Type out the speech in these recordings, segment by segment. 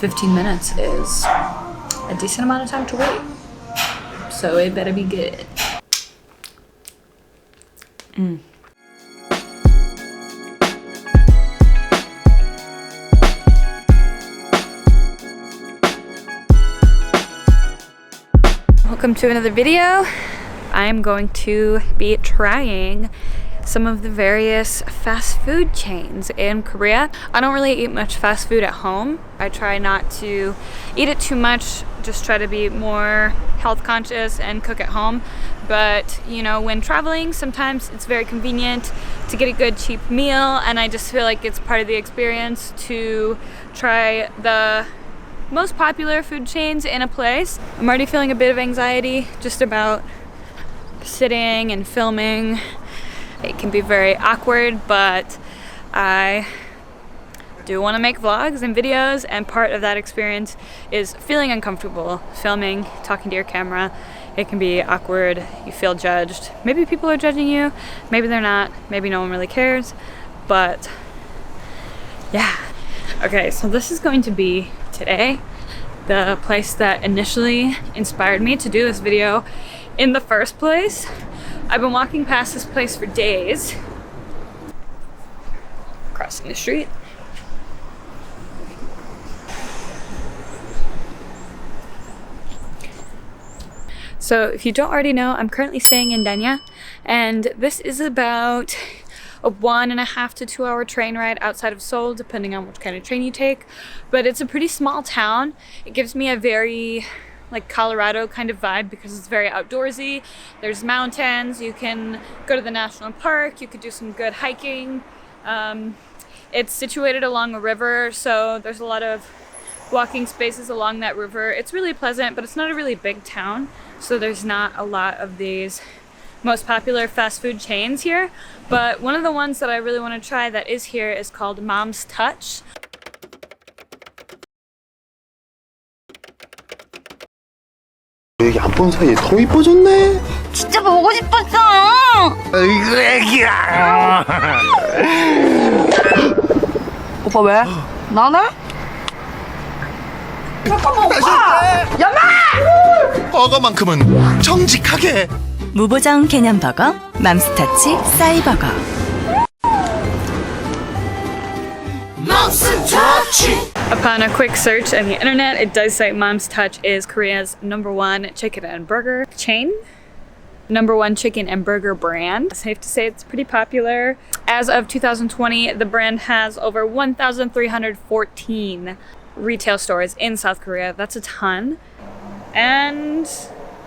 15 minutes is a decent amount of time to wait. So it better be good. Welcome to another video. I am going to be trying some of the various fast food chains in Korea. I don't really eat much fast food at home. I try not to eat it too much, just try to be more health conscious and cook at home. But you know, when traveling, sometimes it's very convenient to get a good cheap meal, and I just feel like it's part of the experience to try the most popular food chains in a place. I'm already feeling a bit of anxiety just about sitting and filming. It can be very awkward, but I do want to make vlogs and videos, and part of that experience is feeling uncomfortable filming, talking to your camera. It can be awkward, you feel judged. Maybe people are judging you, maybe they're not, maybe no one really cares, but yeah. Okay, so this is going to be today the place that initially inspired me to do this video in the first place. I've been walking past this place for days, crossing the street. So if you don't already know, I'm currently staying in Danya, and this is about a 1.5 to 2 hour train ride outside of Seoul, depending on which kind of train you take. But it's a pretty small town. It gives me a very like Colorado kind of vibe because it's very outdoorsy. There's mountains, you can go to the national park, you could do some good hiking. It's situated along a river, so there's a lot of walking spaces along that river. It's really pleasant, but it's not a really big town, so there's not a lot of these most popular fast food chains here. But one of the ones that I really want to try that is here is called Mom's Touch. 여기 안 본 사이에 더 이뻐졌네. 진짜 보고 싶었어. 아이고 애기야. 오빠 왜? 나네? 잠깐만 오빠! 야마! 버거만큼은 정직하게. 무보정 개념버거, 맘스터치 싸이버거. Upon a quick search on the internet, it does say Mom's Touch is Korea's #1 chicken and burger chain. #1 chicken and burger brand. Safe to say it's pretty popular. As of 2020, the brand has over 1,314 retail stores in South Korea. That's a ton. And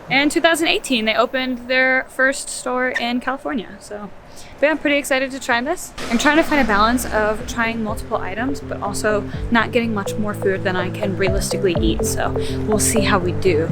in 2018, they opened their first store in California. So yeah, I'm pretty excited to try this. I'm trying to find a balance of trying multiple items, but also not getting much more food than I can realistically eat. So we'll see how we do.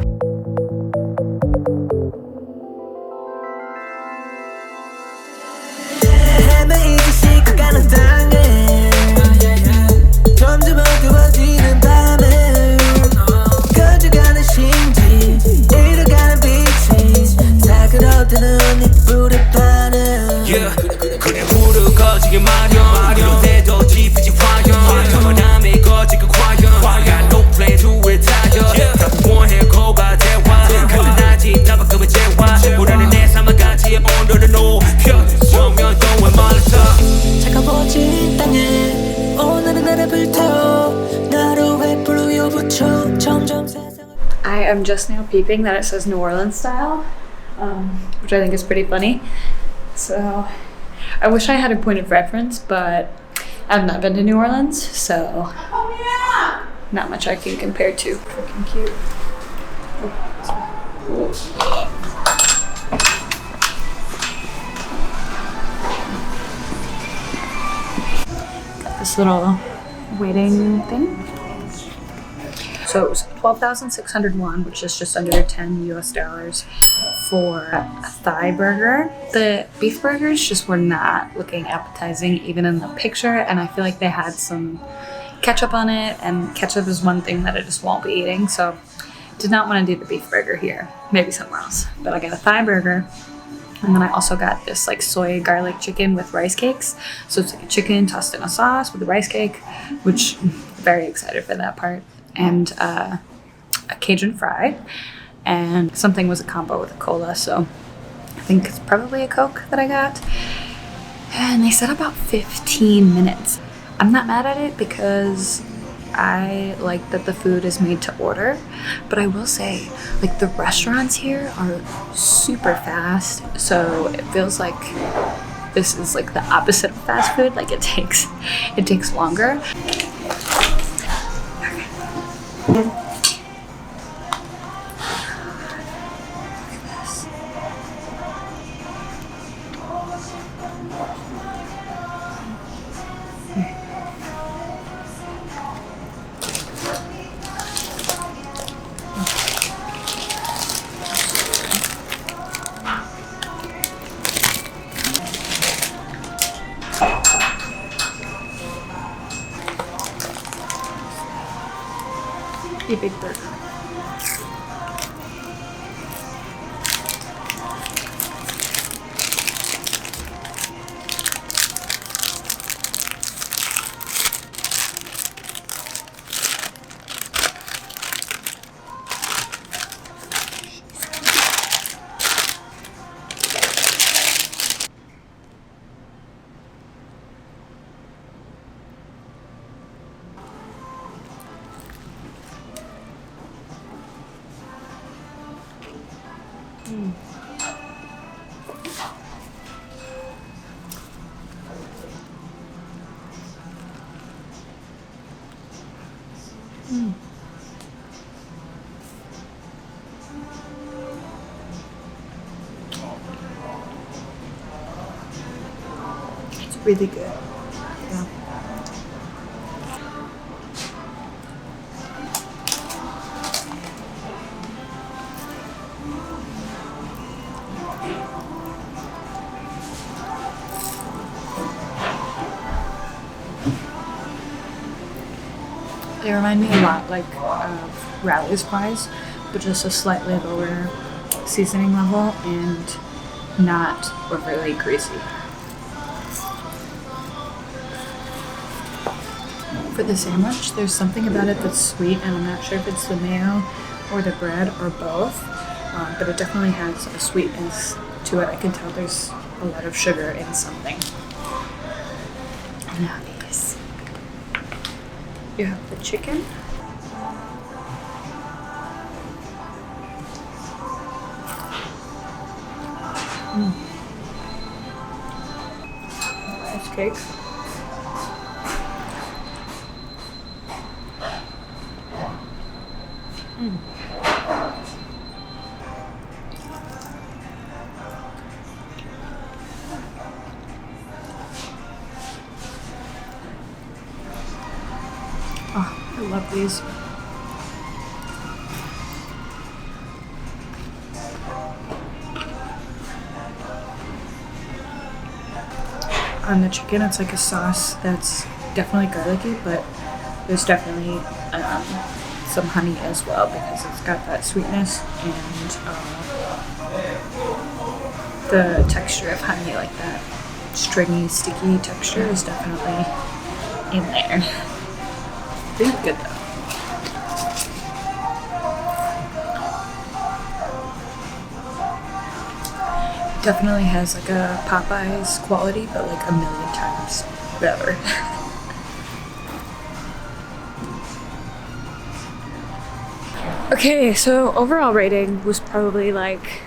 I am just now peeping that it says New Orleans style, which I think is pretty funny. So I wish I had a point of reference, but I've not been to New Orleans, so not much I can compare to. Freaking cute. Got this little waiting thing. So it was 12,600 won, which is just under 10 US dollars for a thigh burger. The beef burgers just were not looking appetizing even in the picture, and I feel like they had some ketchup on it, and ketchup is one thing that I just won't be eating, so did not want to do the beef burger here, maybe somewhere else. But I got a thigh burger, and then I also got this like soy garlic chicken with rice cakes. So it's like a chicken tossed in a sauce with a rice cake, which I'm very excited for that part. and a Cajun fry, and something was a combo with a cola, so I think it's probably a Coke that I got. And they said about 15 minutes. I'm not mad at it because I like that the food is made to order, but I will say, like, the restaurants here are super fast, so it feels like this is like the opposite of fast food. Like, it takes longer. A big burger. It's really good. Yeah. They remind me a lot like of Rally's fries, but just a slightly lower seasoning level and not overly greasy. For the sandwich, there's something about it that's sweet, and I'm not sure if it's the mayo or the bread or both, but it definitely has a sweetness to it. I can tell there's a lot of sugar in something. Now these. You have the chicken. Rice cakes. Oh, I love these. On the chicken, it's like a sauce that's definitely garlicky, but there's definitely some honey as well because it's got that sweetness and the texture of honey, like that stringy, sticky texture is definitely in there. Really good though. Definitely has like a Popeyes quality, but like a million times better. Okay, so overall rating was probably like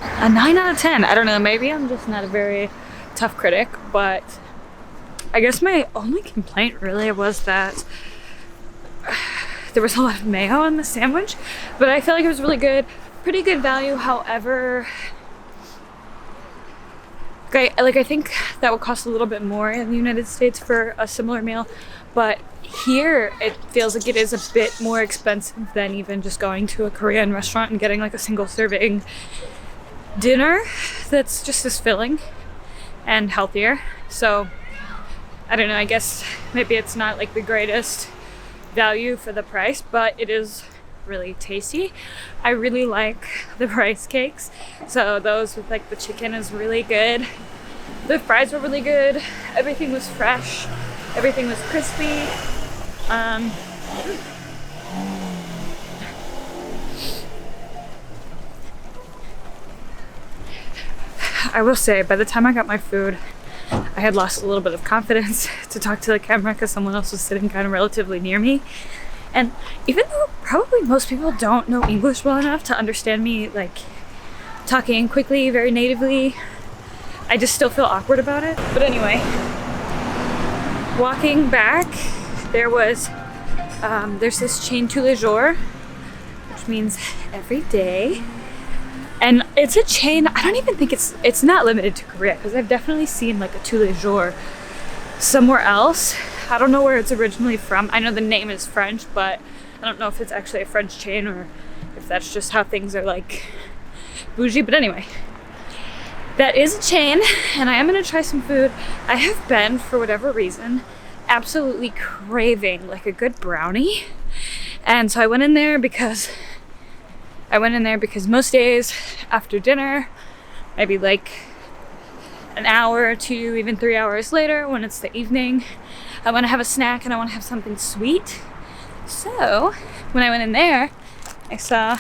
a 9 out of 10. I don't know, maybe I'm just not a very tough critic, but I guess my only complaint really was that there was a lot of mayo on the sandwich, but I feel like it was really good. Pretty good value, however, I think that would cost a little bit more in the United States for a similar meal, but here it feels like it is a bit more expensive than even just going to a Korean restaurant and getting like a single serving dinner that's just as filling and healthier. So I don't know, I guess maybe it's not like the greatest value for the price, but it is really tasty. I really like the rice cakes, so those with like the chicken is really good. The fries were really good. Everything was fresh, everything was crispy. I will say, by the time I got my food, I had lost a little bit of confidence to talk to the camera because someone else was sitting kind of relatively near me. And even though probably most people don't know English well enough to understand me like talking quickly, very natively, I just still feel awkward about it. But anyway, walking back, there's this chain tous les jours, which means every day. And it's a chain, I don't even think it's not limited to Korea, because I've definitely seen like a tous les jours somewhere else. I don't know where it's originally from. I know the name is French, but I don't know if it's actually a French chain or if that's just how things are like bougie. But anyway, that is a chain, and I am gonna try some food. I have been, for whatever reason, absolutely craving like a good brownie. And so I went in there because most days after dinner, maybe like an hour or two, even 3 hours later, when it's the evening, I want to have a snack and I want to have something sweet. So when I went in there, I saw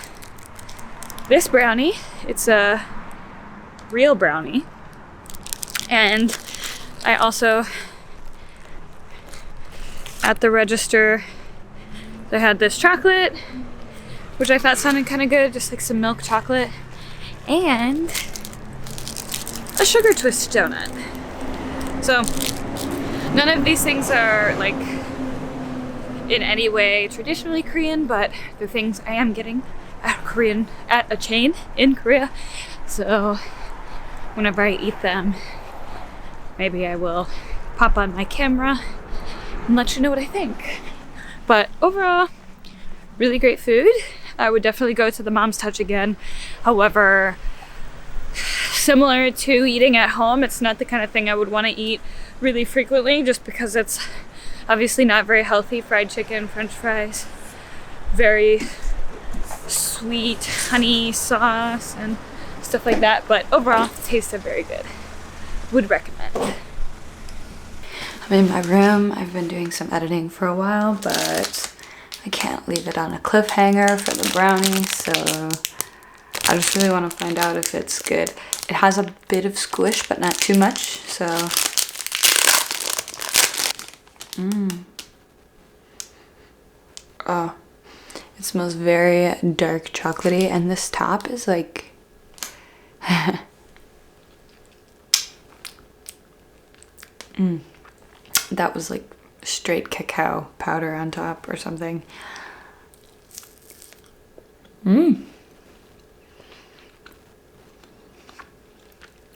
this brownie. It's a real brownie. And I also, at the register, they had this chocolate, which I thought sounded kind of good, just like some milk chocolate, and a sugar twist donut. So none of these things are like in any way traditionally Korean, but the things I am getting at a chain in Korea. So whenever I eat them, maybe I will pop on my camera and let you know what I think. But overall, really great food. I would definitely go to the Mom's Touch again. However, similar to eating at home, it's not the kind of thing I would want to eat really frequently, just because it's obviously not very healthy. Fried chicken, French fries, very sweet honey sauce and stuff like that. But overall, tasted very good. Would recommend. I'm in my room. I've been doing some editing for a while, but I can't leave it on a cliffhanger for the brownie, so I just really want to find out if it's good. It has a bit of squish, but not too much, so. Oh, it smells very dark chocolatey, and this top is like that was like straight cacao powder on top or something.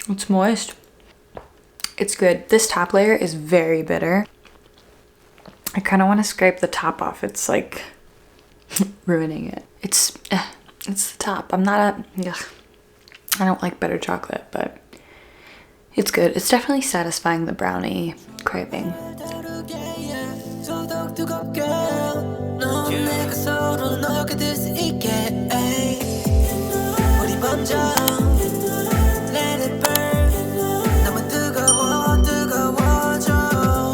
It's moist. It's good. This top layer is very bitter. I kind of want to scrape the top off. It's like ruining it. It's the top. I'm not a, I don't like bitter chocolate, but it's good. It's definitely satisfying the brownie craving.